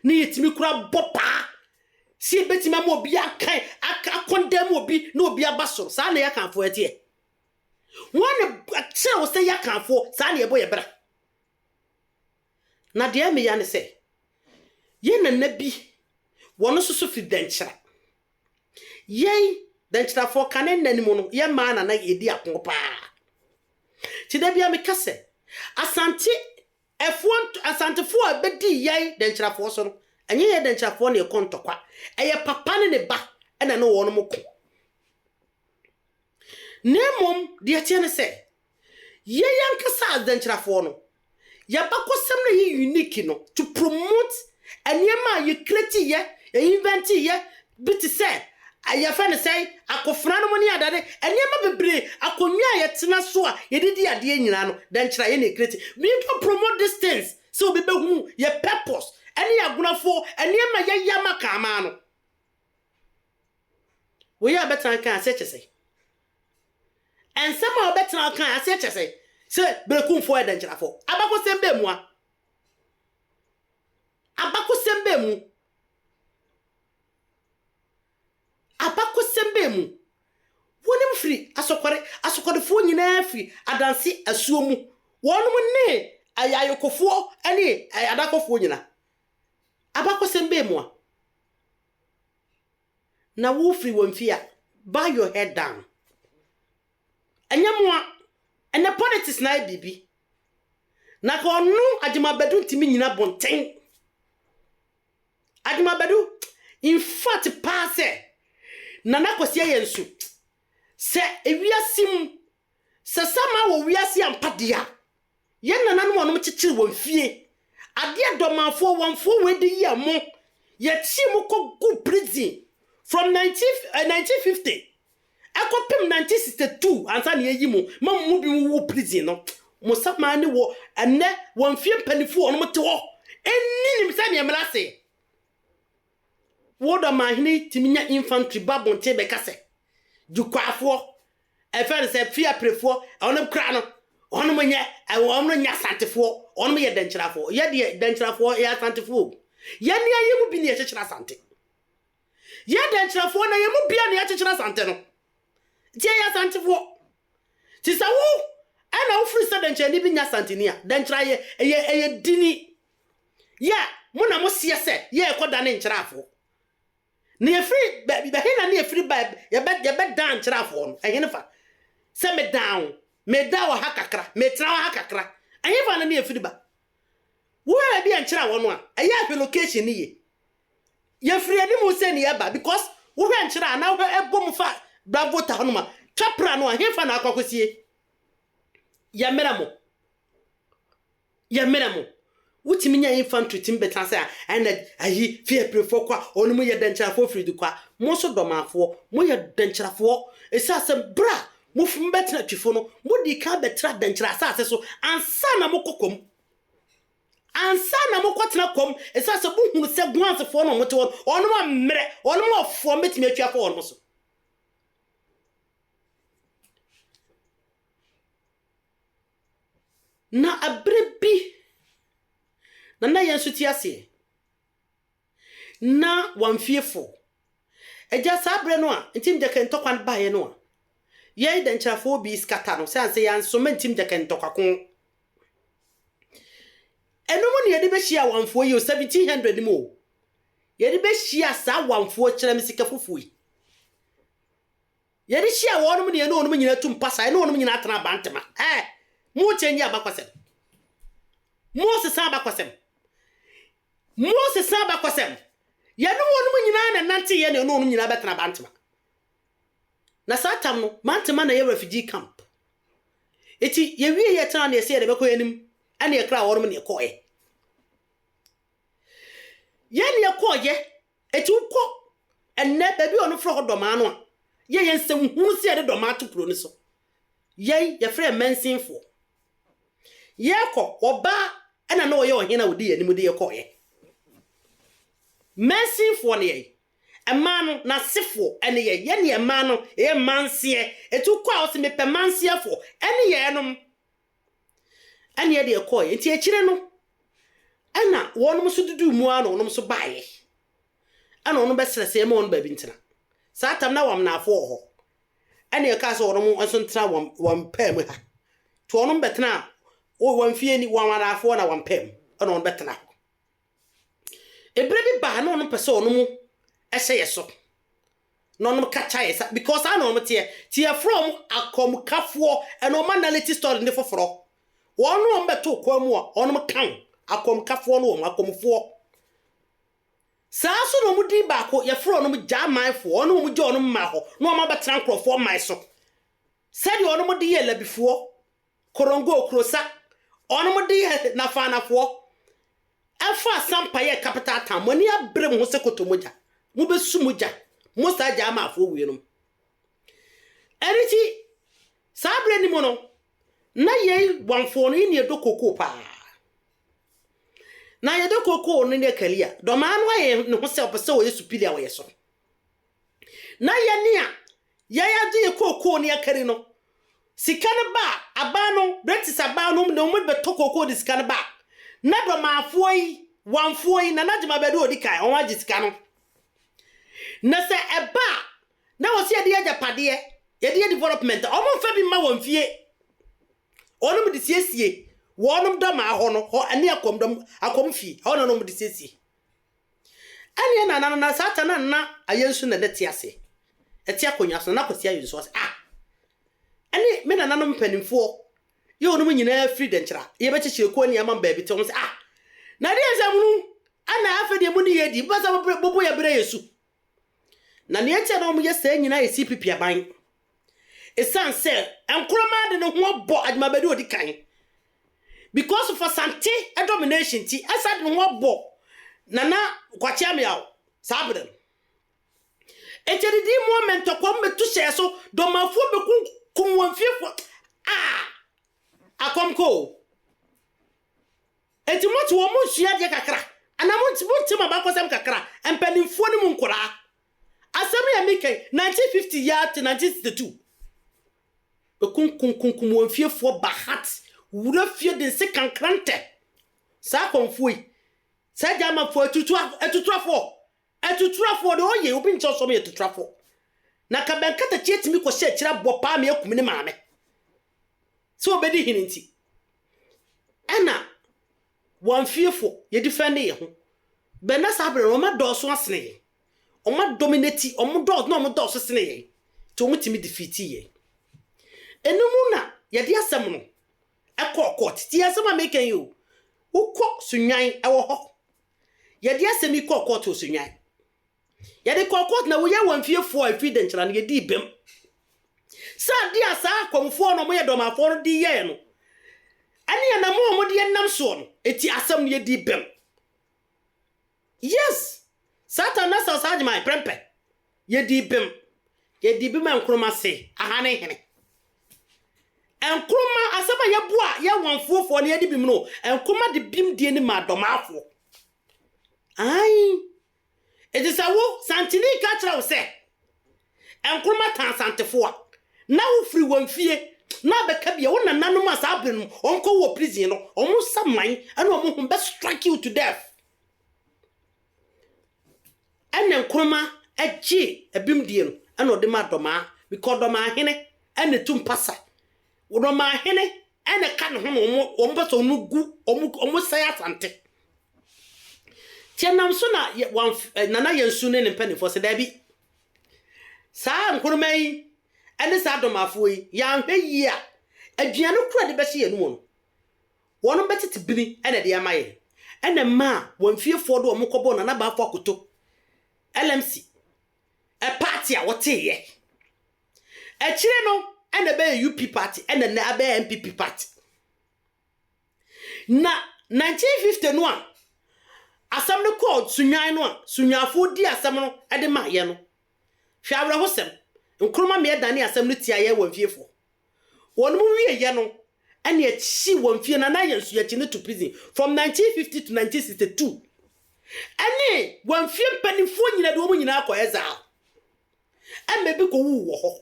ni yetimi kura bopa si betima mo obi akan akondem obi na obi abaso sa na yakanfo etie won kire wo se yakanfo sa na yebo ye bra na de me ya ne se ye na nabi wono susu fi denchira ye denchira fo kanen nanimu no ye ma na yedi akonpa ti da bia me kase asantefo abedi yai denchirafo so no enye ye denchirafo na ekontokwa eye papa ne ba ena no wono moko nemom de atie ne se ye yankasa denchirafo no ya bakosem na ye unique no to promote anyema ye create ye invent ye bit say aya fa ne say akofra no moni adade anyema bebre akonwa ye tena so a ye didi ade nyina no denchira ye na create we can promote these things so be hu ye purpose any agunafo anyema ye yama kama no we ya betan kan aseche say and some of betan kan aseche say brekumfo e denchira fo abakosem be mu a abakosem be mu abakosembe mu wonim free asokore fo nyina free adanse asuo mu wonum ne ayayokofo ani adakofo nyina abakosembe mu na wo free wonfia bow your head down anyamwa ene politics na bibi na ko nu adimabadu ntimi nyina bonten adimabadu in fact passe nana kosia yensu se ewiasim se sama wo wiase ampadea ye nana no wonom chichiri wonfie ade adomafo wonfo wedi ye mo ye chi mo ko gu prison from 1950 akopem 1962 ansa ne yi mo mamu bi wo prison no mo sama ne wo enne wonfie mpanifo wonom te ho enni nim sa ne mrase wodo mahini timinya infantry babon tebe kase jukwafo efere se fia prefo onum kra no onum nya nya santefo onum ye denchirafo ye de denchirafo ye santefo ye ne ayemu bi ne ye chechira sante ye denchirafo na ye mu bia ne ye chechira sante no Tia ya santifo. Ti sa wo ana wo free said nche ni bi nya santinia. Den try ye dini. Ya, mo na mo sie se ye ekoda ne nchirafo. Ne free be hina ne free ba ye be down nchirafo no. Ehine fa. Se me down ha kakra, me tra ha kakra. Ehine fa na ne free ba. Wo e bi nchira wo no a. Eye location ni ye. Ye free ani mo se ne ye ba because wo hwe nchira na wo ebom fa bravo ta no ma. Twapra no ehine fa na akwakosie. Ya mera mo. Wutimi nya infantry tim betan say and ayi fear prefo kwa onu mu ye denchirafo fridi kwa mo so domafo mo ye denchirafo esa asem bra mo fum betena twifo no mo di ka betra denchira asase so ansa na mo kokom ansa na mo kotena kom esa asem bu hunu se guansefo no mo te won onu ma mmere onu ma ofo metimi atwafo onu so na abrebi na yensu ti ase na wanfiefo eja sabre no a ntim de kan tokwan bae no a ye de nchafo bi skata no sanse ya nso mentim de kan tokwako enomo ne ye de be hia wanfo yi 1700 mo ye de be hia sa wanfo kire misika fofui ye de hia wonom ne ye no onom nyina tum pasa ne onom nyina atana bantema mu chenyi abakwasem mu sesa abakwasem Moses saba kwasem ya no wonu nyina na nante ye ne no wonu nyina betena bantema na satam no mantema na ye refugee camp eti ye wie ye tana na ye se ye beko yanim ana ye kra wonu ne koye ye ne koye eti ukọ enne baby onu fro doma no a ye nsem hunu se ye de doma to pro ni so ye frɛ mensinfo ye kɔ oba ana na oye ohena wodi ye nimu de ye koye Mensinfo ne ye emano na sifo ene ye ne emano e mansie etu kwa o se mepe mansiefo ene ye enom ene ye de koye enti akire no ana wonum so dudu mu ano wonum so baaye ana wonum be srese ma wonum ba bi ntina satam na wam na afo ho ene ye ka so wonum anso ntra wam pam ha to wonum betena o wam fie ni wam na afo na wam pam ana wonum betena Ebrebi ba no no pese onumu ehye yeso no no kacha yesa because I know tie from akomkafo and o manality story ne foforo wonu o beto kwamu a onum kan akomkafo no o akomfo saaso no mu di ba ko ye fro no mu jamanfo onu mu je onum ma ho no o ma betra nkrofo man so said onum di ye labifo korongo okrosa onum di ye na fanafo afa sampa ye capital town moni abrem ho se kotomoja mu besu moja mo sa ja ma afo wie no eriti sabre ni mo no na ye wanfo no ni edokoko pa na ye dokoko no ne kalia do ma no ye ne ho se opese o yesu pilia wo yeso na ye ni a ye ya de ye kokoko ne akari no sikane ba abano bretis abano no mo betokoko de sikane ba na do maafoyi wanfoyi na najima bedu odikai on waji sika no na se eba na wo se ye de ajapade ye de development o mo fa bi ma won fie onum de siesie wonum do ma ho no ho ani akom fie ho no no de siesie ani na satana na ayensu na de tiase eti akonya so na kwasi ayensu so ani me na nanom panimfo ye onum nyina free denchira ye be chichire ko ni amam ba bi te won se na de ezamunu ana afede mu ni yedi basa bobo ya bere yesu na ne eche na omu ye sa nyina ye CPP aban esan se enkroma de ne ho bo admabedi odi kan because for santi a domination ti asad ne ho bo na kwacha me yawo sabren eche di moment ko metu se so do mafo be kun won fiefo akomko eti moto wo munhia de kakra ana monti ma ba kwasem kakra empanimfo ni munkura asem ya mike 1950 ya to 1962 be kun won fiefo bahat wura fie de se kankrante sa konfui sa jama fo etutrafo de oye obi ncho so me etutrafo na ka ben kata tie timi ko hye kira bo pa me akum ne maame so obedi hininti ena wan fiefo ye defend ye ho ben na sabre o ma do so asene ye o ma dominate o mo do na o mo do so sene ye to mo timi defeat ye enumu na ye de asem no ekọ court ti asem ma make you ukọ sunwan ewo ho ye de asem ikọ court o sunwan ye de court na wo ye wan fiefo evidence na ye di bem sa di asa akomfo no mo ye domafo no di ye no ani ya na mo de nam so no eti asem ye di bem yes satan na sa saje my prempe ye di bem enkroma se ahane hene enkroma asaba ye boa ye wanfofo ne ye di bim no enkroma de bim die ni ma domafo ai ejisawo santini ka kira wo se enkroma tan santefo a na wo free wanfie na be ka bia wo nananom asabren no onko wo prison no omo saman ana omo hu be strike you to death ana enkroma aji ebim die no ana ode ma doma because doma hene ana tumpasa doma hene ana kan ho no omo be so no gu omo sai asante tienam so na nana yensu ne mpanifo se da bi saa enkroma yi ene sa domafo yi ya hwe yi a aduane kura de be hye no no wono betete bini ene de amaye ene ma wonfiefo do omokobo na ba afọ akoto LMC a party a wote ye e kire no ene be UP party ene na be MPP party na 1950 no a asam no called sunyan no a sunyafo di asam no e de ma ye no hwe awra hosem nkroma me dane asem no tia ye wonfiefo wonu wie ye no ene echi wonfie na yensu ye chine to prison from 1950 to 1962 ene wonfie mpanifo nyina de omu nyina akoyeza emebi ko wu wo ho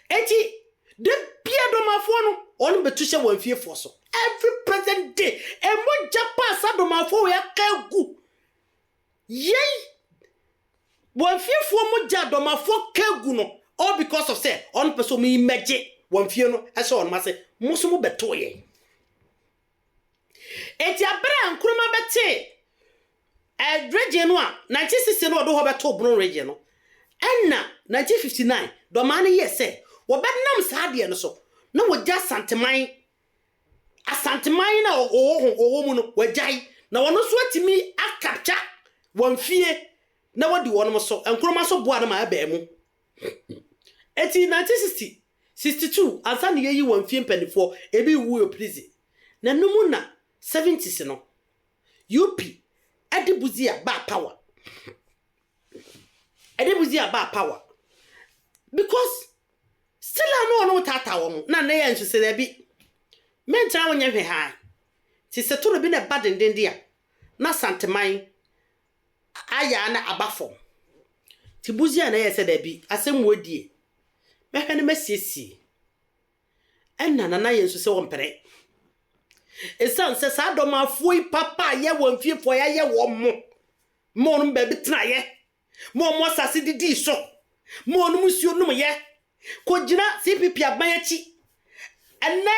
eti de bia domafo no onu betuhye wonfiefo so every present day emo japa sadomafo ya kagu yei wonfiefo mo jadomafo kagu no all because of say on person me meje wonfie no ese on ma se muso mo beto ye eti abra nkroma bete region no a 1960 no do ho beto bro region no enna 1959 do ma ne ye se wo benam saade no so na wo ja santeman na owo mu no wajai na wono so atimi akapcha wonfie na wodi wono so enkroma so boa na ma aba mu eti 1960 62 ansa ne yi wonfie mpanifo ebi wu yo prison na numu na 70s no UP adibuzia ba power because still I no tata wo na na ye nhwese da bi mentra wonye hwe ha ti se toro bi na badenden dia na santeman aya na abafo ti buzia na ye se da bi asem wodie mehwe ne masiesi enna na ye nso se wo mpere esan se sa domafo yi papa ye wonfiefo ya ye wo mo no ba bi tena ye mo sase didi so mo no musuo no ye ko gina CPP aban achi enne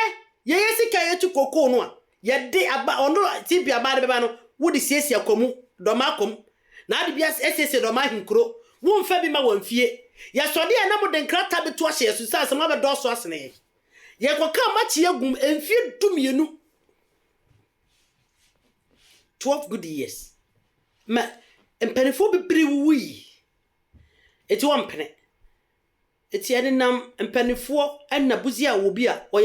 ye sika ye tu koko no a ye de aba ono CPP aban be ba no wo de siesia komu domakom na ade bia SSC doma hinkro wo mfa bi ma wonfie ya sode na mo de nkrata beto ahye su sa asema be do so asene ye ko ka ma chi agum emfie dumienu 12 good years ma empenefo bibiri wuyi eti wo mpene eti ene nam empenefo na buzia obi a wo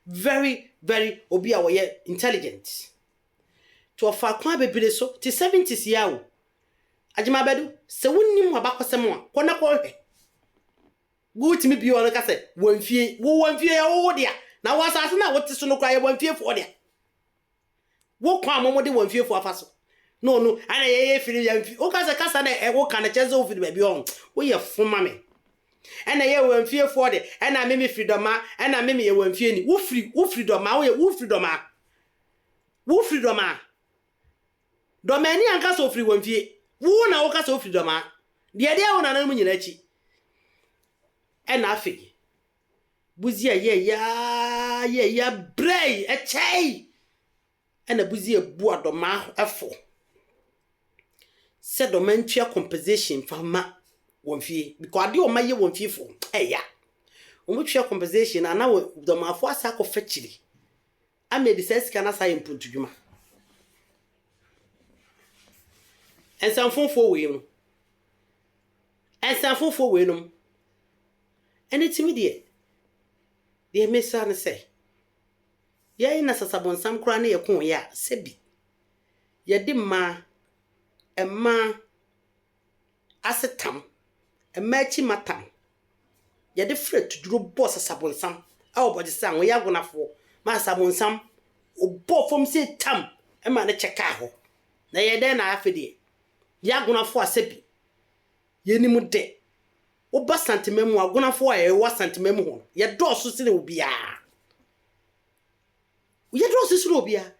very obi a wo ye intelligent to fa kwa bebire so ti 70s ya wo ajima bedu se wonnim abakosem a kona ko hwe gutimi bi ono ka se wonfie ya wo dia na wasase na wote so no kwa ye wonfie fo dia wo kwa momode wonfie fo afaso no ana ye firi ya mfi o kasa na e wo kana cheze ofiri ba bi on wo ye foma me ana ye wonfie fo de ana meme freedoma ana meme ye wonfie ni wo freedoma wo ye wo freedoma doma ni anka so ofiri wonfie wo na wo ka so freedom a de wo na na mu nyina chi e na afi buzi ya brei e chei e na buzi ebu adoma efo se do mentua compensation fama wonfie because ade o maye wonfie fo eya o mutua compensation na wo do mafo asa ko fechiri amedi sesika na sai mpuntudwuma ensanfofo we no ene timi de mesa ne se ye na sasabonsam kura na ye kon ya sebi ye de ma emma asetam emma chi matam ye de fret duro boss sasabonsam a oboje se an ya gonafo ma sasabonsam obo fom se tam emma ne cheka ho na ye de na afede ya gonafo asebi ye ni mu de oba santimemu agonafo a ye wa santimemu ho ye do so sire obia ye do so sire obia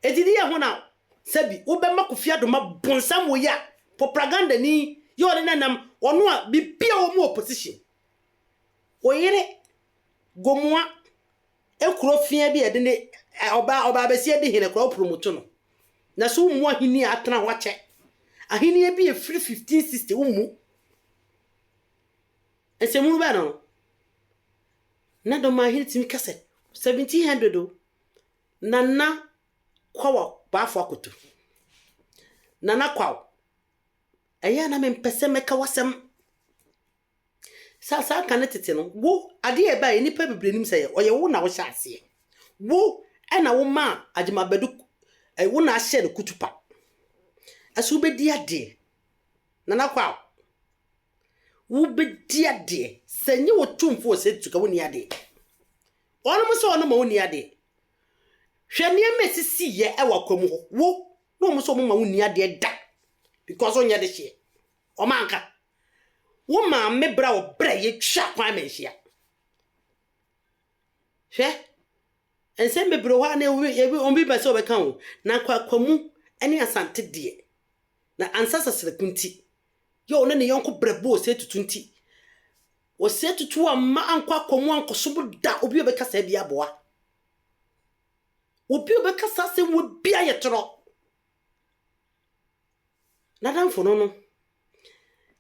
edidi ye ho na sebi obema kofia do ma bonsam wo ya propaganda ni yo ne nanam ono a bibia wo mu opposition oyire gomua ekuro fia bi ede ne oba besi ede hine kro promote no na so mu ahini atena ho ache ahini bi e free 1560 umu esemuru ba no na do ma hiti mi kase 1700 do nana kwawa ba fo akoto nana kwaw eya na me mpese meka wasem sa kan tete no wo ade e ba ni pa bibrenim sey oye wo na wo hya ase wo e na wo ma agima bedu wo na ahye ne kutupa aso bedi ade nana kwaw wo bedi ade senye wo tumfo se tuka wo ni ade ono mo so ono ma wo ni ade hwani emesisi ye e wakwam ho wo no mo so mo ma wo ni ade da because onya de hye o manka wo ma me bra wo bra ye twa kwa menhia hwe ense me bro wa na ombi ba se obeka ho na kwamu ene asante de na ansasa selekunti yo ne yonko brebo se tutunti wo se tutu amma ankwa kwamu ankoso da obi obeka sa bia boa obi obeka sa se wo bia yetro na dan fo no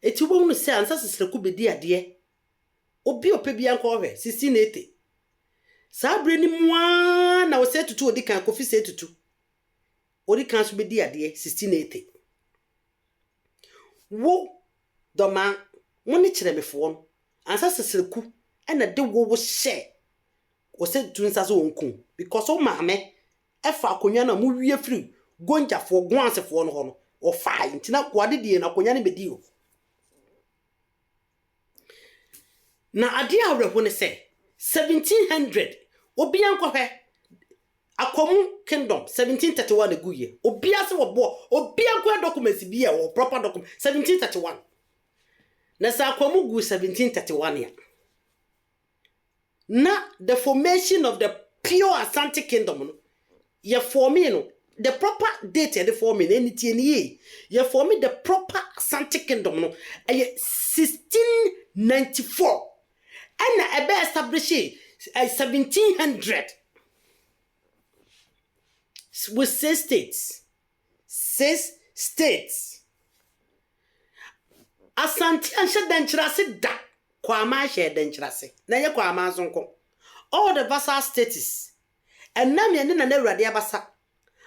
eti wo mu se ansasa seleku bedi ade obi opebia anko hwe 1680 sa bre ni mua na wo se tutu odi kan kofi se tutu odi kan so bedi ade 1680 wo doma moni kiremefo no ansasa seleku ena de wo she wo se tunsa so wonku because o maame efa akonya na mu wie free gonjafo gwansefo no ho no o fa ntina kwade die na akonya ne bedi o na ade awreho ne se 1700 obi anko hwe akomu kingdom 1731 eguye obi ase wo bo obi anko documents bi e wo proper document 1731 na sa akomu gu 1731 ya na the formation of the pure Asante kingdom no ye forming no the proper date the forming anything ye ye forming the proper Asante kingdom no 1694 and ebe establish 1700 with 6 states Asante anshe denchirase da kwa ma she denchirase na ye kwa ma sonko all the vassal states enam ye ne na awurade abasa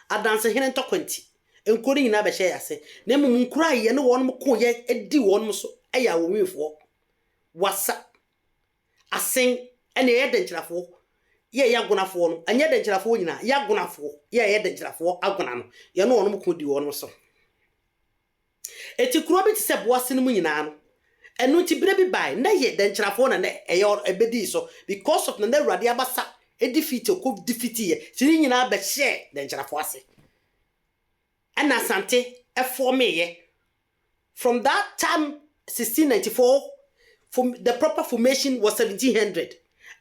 adanse hene ntokwanti enkori nyina be she yase na mum nkura ye ne wonum ko ye edi wonum so eya wo wefo wasa asen ene ye denchirafo ye yagonafo no anye denchirafo nyina yagonafo ye denchirafo agona no ye no wonum ko di wonum so eti kuro bi ti se boase no mu nyina no enu ti bire bi bai na ye denchirafo na ebedi so because of na awurade abasa edifeat ko defeat ye sini nyina be share denchirafo ase and Asante e form ye from that time 1694 from the proper formation was 1700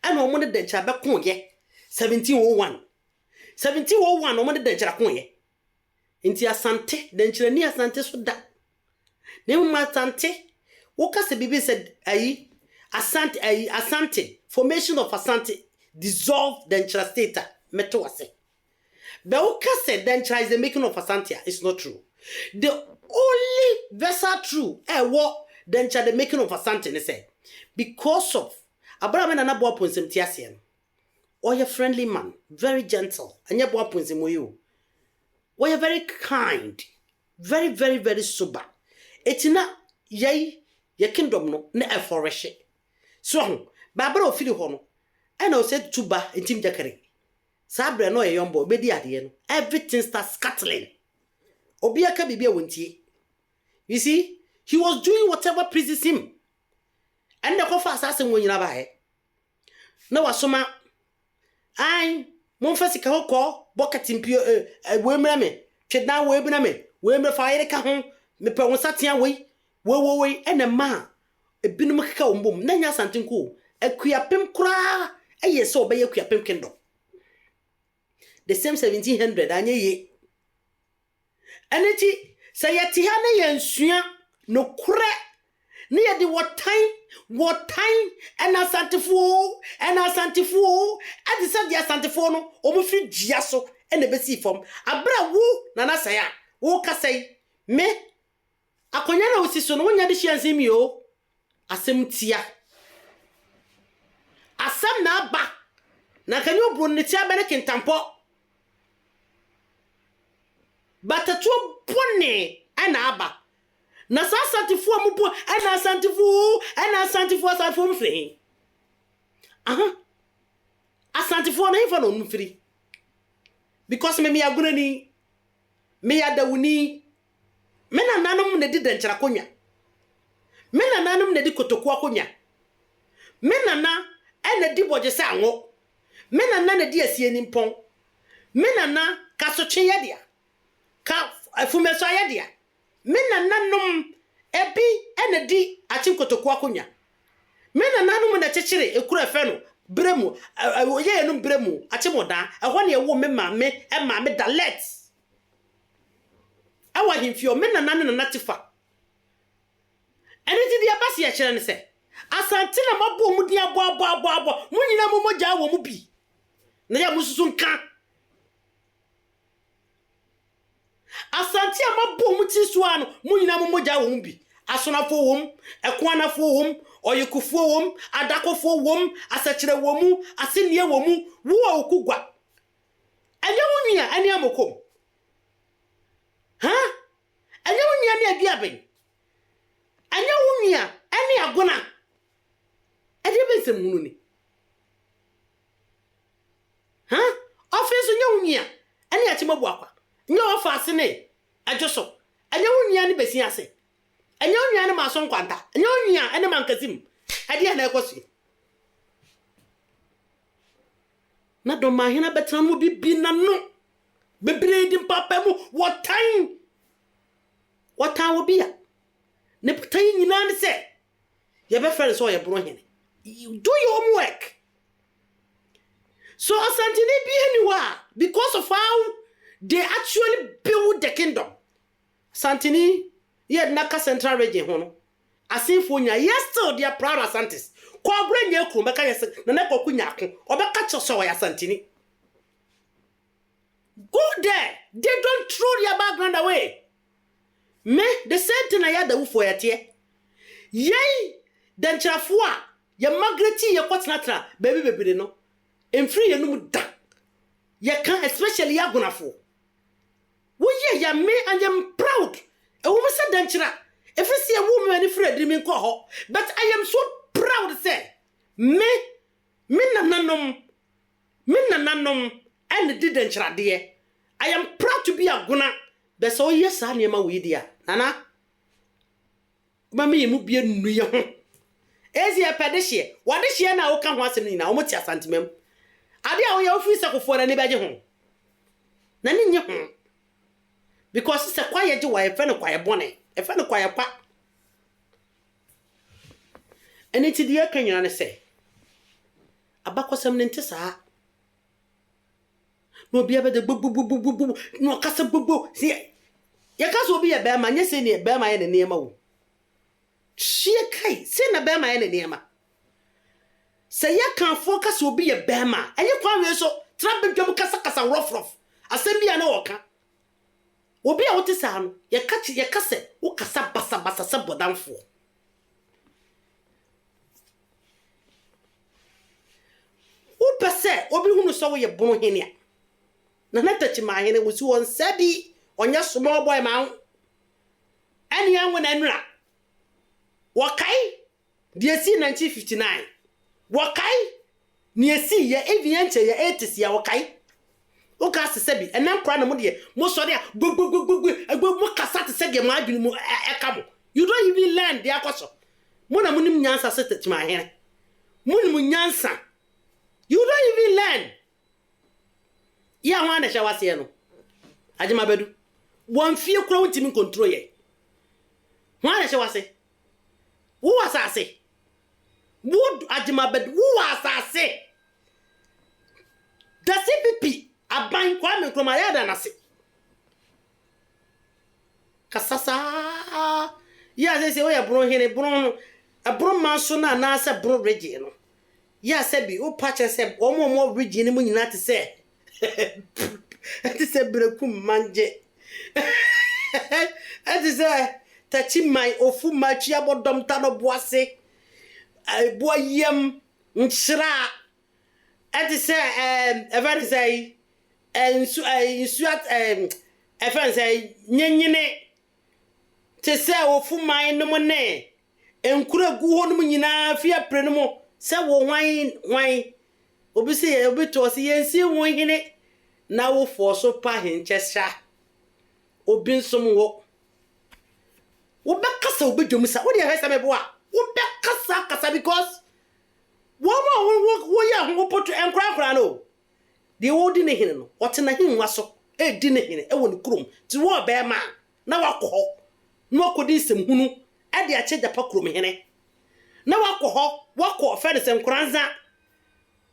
and omo de denchira be kon ye 1701 omo de denchira kon ye nti Asante denchira ni Asante so da ne mu Asante woka se bibi said Asante formation of Asante dissolve the Nchra state meto wase but woka se the Nchra is the making of Asante it's not true the only vessel true what the Nchra the making of Asante ne say because of Abraham na bo aponsem tiase no or a friendly man very gentle anya bo aponsem oyo we are very kind very very very sober etina ye kingdom no na eforeshe so babara ofiri ho no and I said tuba intim jakare sabre no yombo bedi ade no everything starts scattering obi aka bibia wontie you see he was doing whatever pleases him and the kofa assassin wonyina ba he na wasoma ai monfasika hokọ bucket impio wemra me tweda webina me wemra fire ka ho me pe wonsatia we ene ma ebinum keka ombom na nya santenko akuapem kura eye so obeye akuapem kingdom the same 1700 anya ye eneti sayati ha na yansua no kure ne ye de wotan ena santefo adi sa dia santefo no omufri gia so ena besi fom abra wo nana saya wo kasai me akonya na osiso no wonya de hyianse mi o asem tia asem na aba na kanyo obro ne tia bere kintampo batatu bone ana aba na sa santifo amupo ana santifo sanfo mfiri asantifo na ifa no mfiri because me aguna ni me adawuni me na nanom ne di denchira konya me na nanom ne di kotoku akonya me na na ene di boje se anwo me na na ne di asie ni mpon me na na kasoche yedea ka afumeso yedea me na nanom ebi ene di achim kotoku akonya me na nanom na chechire ekura efe no bremu ye no bremu achimoda ehwo ne ewo me maame dalet awa himfio me na nane na natifa ene ti dia basi ya kire ne se asante na mabo mu dia abo mu nyina mo moja wo mu bi na ya mususu nka asante mabo mu ti so ano mu nyina mo moja wo mu bi asonafo wom ekoanafo wom oyekufo wom adakofo wom asakire wom asenie wom wo okugwa anya wonua ani amokom anya wonua ni aduaben anya wonua ani agona ade bensem hunu ni office nya wonua ani achimabu akwa nya ofa ase ne ajoso anya wonua ni besi ase anya wonua ni maso nkwanta anya wonua ene mankasim ade na ekosi na do mahina betra mu bibi na no bebre di papa mu wotan wo bia ne putai nyina ne se ye be friend so ye bro hene you do your homework so asante ne bi anywhere because of how they actually build the kingdom santini ye naka central region hono asinfo nya yes still they are proud asantes ko abra nya kru meka yes na ne koku nya ko obeka choso ya santini go there they don't throw their background away me the same thing ya da wufo ya tie yei den chafo a ya magreti ye kwatnatra baby bebere no emfiri ye num da ye kan especially ya gonafo wo ye ya me and I'm proud e wo mse den chira if you see a woman any free dreaming ko ho but I am so proud say me na nanom and didn't chira de I am proud to be a gona be so yes anema we dia nana mama yemu bia nnu ye ho ezi e pedehie wadehie na wo ka ho asem ni na wo moti asantemam ade a wo ya ofisi akofo na ne beje ho na ni nye ho because se kwa ye je wa e fe no kwa ye bone e fe no kwa ye pa eni ti die kanyana ne se abakosem ne ntesa no bia be de bubu no kasa bubu si ye kasa obi ye be ma nye se ne be ma ye ne nema wo Shie kai, say na bema ene niema. Say ya kan focus will be a bema. And you come so trap bedroom kasa rough. Assembly na oka. Obi a wote sa no, ye kachi ye kase, wo kasa basa se bodanfo. Wo pese obi hunu so wo ye bono hene a. Na natachi ma hene wo si won sabi onya small boy ma. Ani anwo na nura. Wakai DSC 1959. Wakai niesi ye evienche ye 80s ya wakai. Oka sebi enam kra na mo de mo so de gbogbo mo kasa te se de mo adwini mo eka mo. You don't even learn de akoso. Mo na mo nim nyansa se tati ma here. Mo nim nyansa. You don't even learn. Ya ho na hwa wase no. Ajima bedu. Won fie kra wutimi control ye. Ho na hwa wase. Wo asase. Wo ajima bedu wo asase. The CPP aban kwa me kroma ya da nase kasasa ya se o ya bro hene bro abro manso na na se bro regi no ya se bi o pache se o mo regi ni mu nyina te se te se brekum manje te se tachi mai ofu machi abodom ta no boase ai boyem nchira te se ever say insuat efan say nyenyine te se ofu man no mo ne enkura gu ho no nyina fia pre no mo se wo hwan obi se obi to se yensi wo hine na wo fo so pa henchesha obi nsom wo be kasa obi dwomsa wo de hesa me bo a wo be kasa because wo ya ho poto enkura no de wo di ne hene no wotena hinwa so di ne hene wo ne krom ti wo be ma na wakoho na wakodi sem hunu de a che japa krom hene na wakoho wako fede sem kranza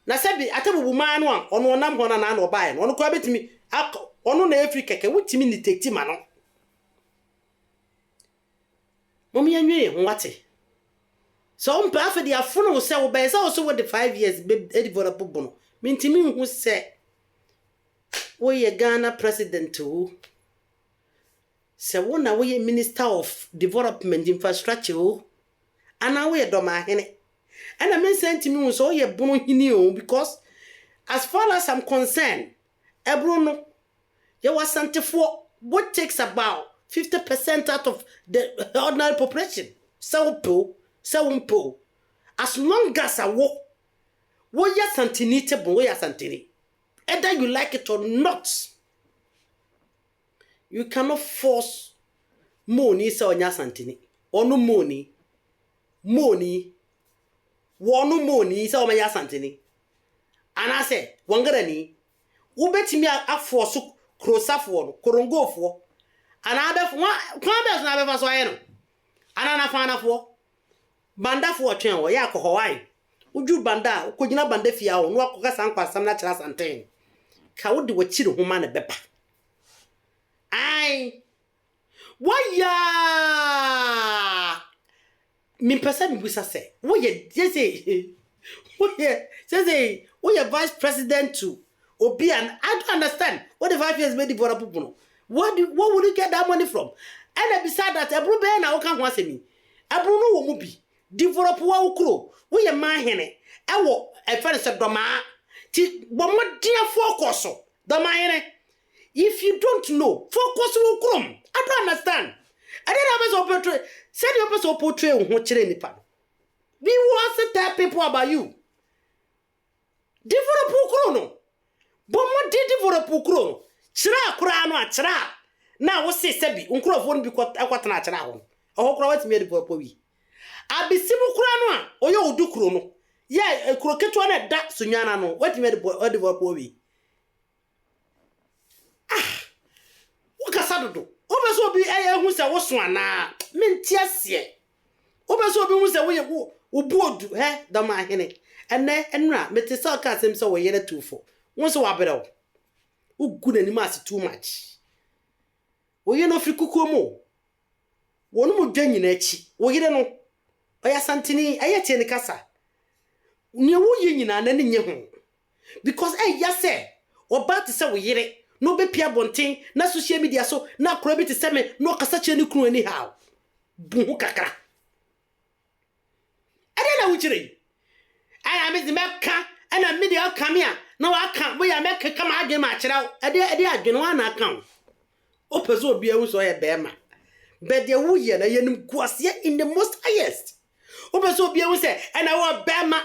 na sabi atabubu ma no a ono nam ho na obae no ono ko betimi ono na Africa ke wutimi ni tekti ma no momi anwe ho wate so on pa afedi afono se wo be se wo so with the 5 years be develop bono mintimi hu se wo ye Ghana president who se wo na wo ye minister of development infrastructure ana wo ye doma hene ana men sentimi hu so ye bono hini o because as far as I'm concerned ebro no ye wasantefo what takes about 50% out of the ordinary population so po as long as I wo ya santini te bo ya santini either you like it or not you cannot force money so nya santini onu money wonu money so nya santini ana se wangara ni wo betimi a force krosafo no korongofo ana abefo kwa be so na abefa so aye no ana na fa na fo banda fo otwen wo ya akohowai uju banda ukogina banda fia wo no akoka sankwasam na kira santen ka wo de wachire homa na beba ai waya mi pesa mi busa se wo ye vice president to obi and I don't understand what the 5 years made for people no what would you get that money from and beside that ebru be na wo kan ho asemi ebru no wo mu bi develop wa ukro wo ye ma hene ewo efere se doma ti bomodin focus doma hene if you don't know focus wo krom I don't understand I don't have so portray say the person portray ho kire nipa we want to tell people about you develop ukro no bomodin develop ukro chira kura no a chira na wo se sebi unkrofo no bi kwatana chira ho ohokro watimi develop wi abisibu kura no a oye odukuro no ye kuro keto na da sunwana no watimi develop wi wakasadodo obeso obi hu se wo so ana mentiase obeso obi hu se wo ye obuodu dama hene enra metisa ka asem se wo ye na tufo won se wabere ugu na nima as too much wo ye no frikuko mo wonu mo dwanyina achi wo ye no oya santini ayete ne kasa ne wo ye nyina na ne nye ho because ya say oba te say wo yire no be pia bonten na social media so na akora bi te say me no kasa che ne kunu ani how bu kakra ade na wo chire aya me zimeka ana media kamia na wa kan bo ya meka kama adwe ma kire ade adwene wa na kan opezo obi ehu so ye bema but the wo ye na yenim guase in the most highest opezo obi ehu say ana wo bema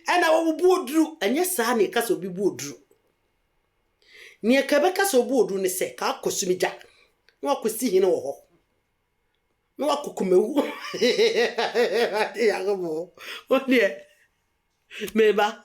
ana wo buodru anye saa ne kasa obi buodru ne kabeka so buodru ne say ka akosumija na akosi hine wo ho na akokumewu ya go mo o ne meba